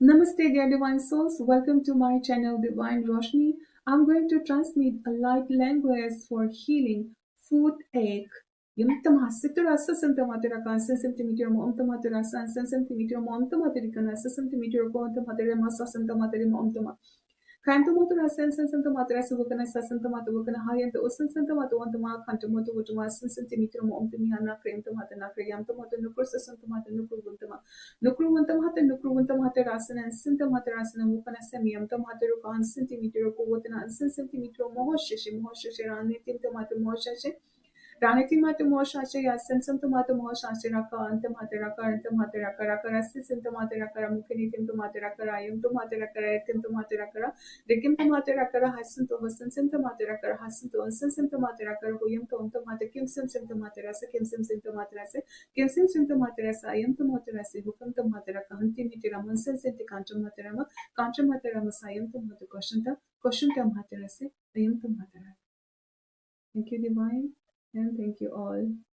Namaste, dear divine souls. Welcome to my channel, Divine Roshni. I'm going to transmit a light language for healing food ache. Yum tamasitura sasantamatura kansan centimeter mom tomatura sansan centimeter mom tomatiricana centimeter contomatera massa santamateri mom toma. Kantomotora sensen santomatra subukana sasantomata bukana hayanta usan santomata wantama kantomoto wutuma centimeter mom tumiana cream tomata na cream tomato nukur sasantomata nukur wuntama. Nukruwantamata nukruwantamata rasana and sintamata rasana mukana semium tomata rukan centimeter ko wutana and centimeter mohoshishi rani tintomata mohoshashi. Raniti mata mohoshashi yasan santomata mohoshashi raka antamata raka antamata raka raka rasi sintomata raka mukini tintomata raka rayum tomata raka tintomata raka Rikim tomata raka hasan to hasan sintomata raka hasan to hasan sintomata raka huyum to tomata kim sintomata rasa kim sintomata rasa kim sintomata rasa ayam tomata rasa hukum tomata raka hanti mitira mansan sinti kantomata rama kantomata rama sayam tomata koshunta mata rasa ayam tomata raka. Thank you, Divine, and thank you all.